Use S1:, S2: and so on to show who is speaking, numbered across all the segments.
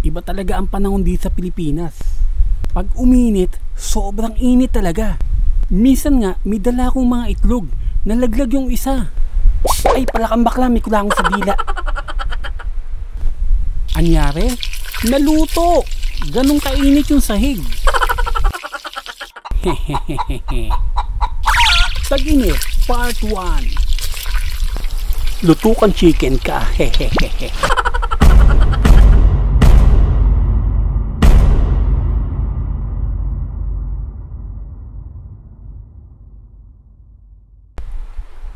S1: Iba talaga ang panahon dito sa Pilipinas. Pag uminit, sobrang init talaga. Minsan nga, may dala akong mga itlog. Nalaglag yung isa. Ay, palakang bakla, may kulangon sa dila. Anyari? Naluto! Ganong kainit yung sahig. Hehehehe. Tag-init, part 1. Lutukan chicken ka. Hehehehe.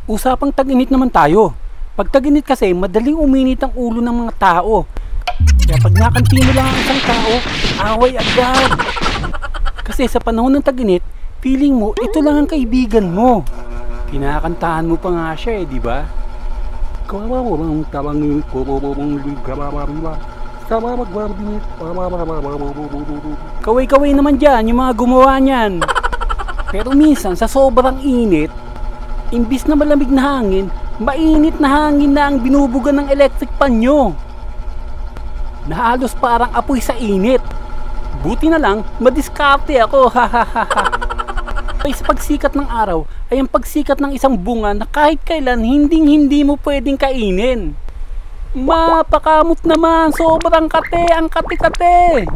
S1: Usapang tag-init naman tayo. Pag tag-init kasi, madaling uminit ang ulo ng mga tao. Kaya pag nakanti mo lang ang isang tao, away agad. Kasi sa panahon ng tag-init, feeling mo, ito lang ang kaibigan mo. Kinakantahan mo pa nga siya di ba? Kaway-kaway naman dyan, yung mga gumawa niyan. Pero minsan, sa sobrang init, imbis na malamig na hangin, mainit na hangin na ang binubuga ng electric pan nyo. Na halos parang apoy sa init. Buti na lang, madiskarte ako. Ay sa pagsikat ng araw ay ang pagsikat ng isang bunga na kahit kailan hindi mo pwedeng kainin. Mapakamot naman, sobrang kate, ang kate-kate.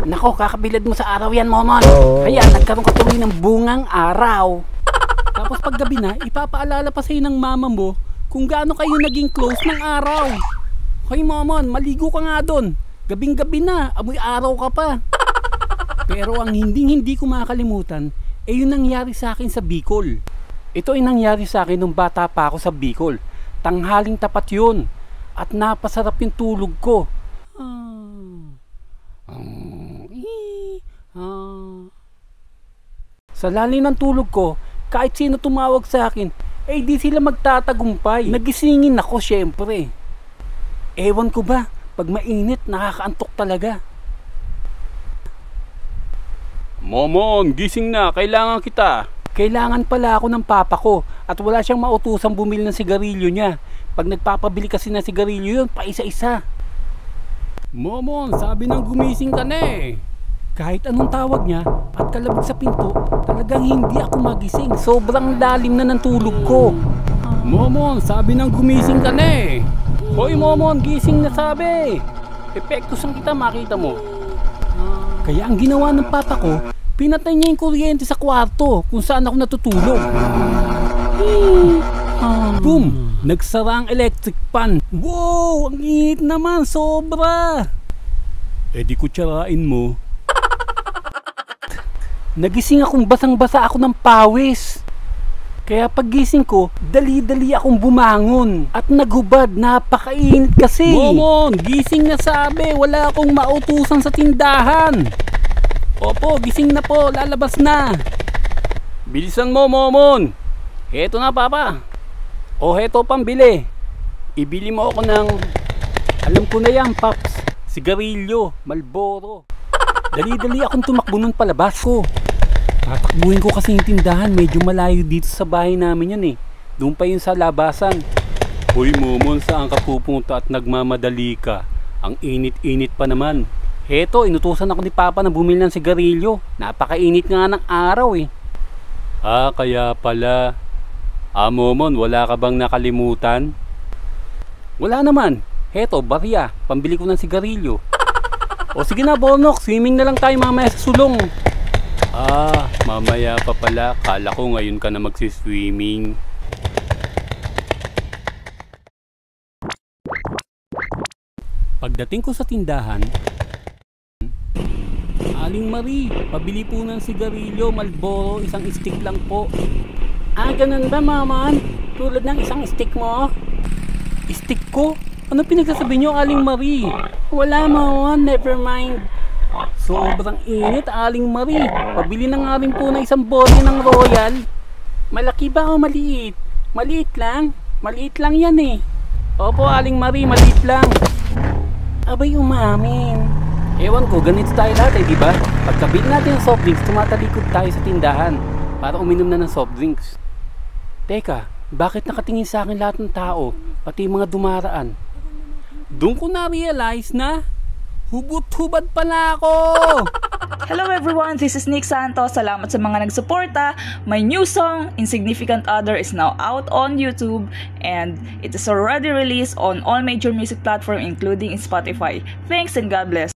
S1: Nako, kakabilad mo sa araw yan, Momon. Kaya nagkaroon ka tuloy ng bungang araw. Tapos paggabi na, ipapaalala pa sa'yo ng mama mo kung gaano kayo naging close ng araw. Hoy Momon, maligo ka nga doon. Gabing-gabi na, amoy araw ka pa. Pero ang hindi ko makakalimutan, yun nangyari sa akin sa Bicol. Ito ay nangyari sa akin nung bata pa ako sa Bicol. Tanghaling tapat yun. At napasarap yung tulog ko. Sa lalim ng tulog ko, kahit sino tumawag sa akin, di sila magtatagumpay. Nagisingin ako syempre. Ewan ko ba, pag mainit, nakakaantok talaga. Momon, gising na, kailangan kita. Kailangan pala ako ng papa ko at wala siyang mautusang bumili ng sigarilyo niya. Pag nagpapabili kasi ng sigarilyo yun, pa isa-isa. Momon, sabi nang gumising ka na eh. Kahit anong tawag niya at kalabog sa pinto, talagang hindi ako magising. Sobrang lalim na ng tulog ko. Momon, sabi nang gumising ka na eh. Hoy Momon, gising na sabi. Epektos ang kita, makita mo. Kaya ang ginawa ng papa ko, pinatay niya yung kuryente sa kwarto kung saan ako natutulog. Boom! Nagsara ang electric pan. Wow! Ang init naman, sobra! Di kutsarain mo. Nagising akong basang-basa ako ng pawis. Kaya paggising ko, dali-dali akong bumangon. At naghubad, napakainit kasi. Momon, gising na sabi, wala akong mautusan sa tindahan. Opo, gising na po, lalabas na. Bilisan mo, Momon. Heto na, Papa. O heto pambili. Ibili mo ako ng, alam ko na yan, Paps, sigarilyo, Marlboro. Dali-dali akong tumakbo nun palabas ko. Tatakbuhin ko kasi yung tindahan, medyo malayo dito sa bahay namin yan eh. Doon pa yun sa labasan. Hoy Momon, saan ka pupunta at nagmamadali ka? Ang init-init pa naman. Heto, inutusan ako ni Papa na bumili ng sigarilyo. Napakainit nga ng araw eh. Kaya pala. Momon, wala ka bang nakalimutan? Wala naman. Heto, barya, pambili ko ng sigarilyo. O sige na, Bonok, swimming na lang tayo mamaya sa sulong. Mamaya pa pala. Kala ko ngayon ka na magsiswimming. Pagdating ko sa tindahan, Aling Marie, pabili po ng sigarilyo, Marlboro, isang stick lang po. Ganun ba, Momon? Tulad ng isang stick mo? Stick ko? Ano pinagsasabi nyo, Aling Marie? Wala, Momon, never mind. Sobrang init, Aling Marie. Pabili na nga rin po na isang bote ng Royal. Malaki ba o maliit? Maliit lang? Maliit lang yan eh. Opo, Aling Marie, maliit lang. Abay, umamin. Ewan ko, ganito tayo lahat eh, diba? Pagkabili natin ng soft drinks, tumatalikod tayo sa tindahan para uminom na ng soft drinks. Teka, bakit nakatingin sa akin lahat ng tao, pati mga dumaraan? Doon ko na-realize na Hubot-hubad pa na ako!
S2: Hello everyone, this is Nick Santos. Salamat sa mga nagsuporta. My new song, Insignificant Other, is now out on YouTube and it is already released on all major music platforms including Spotify. Thanks and God bless.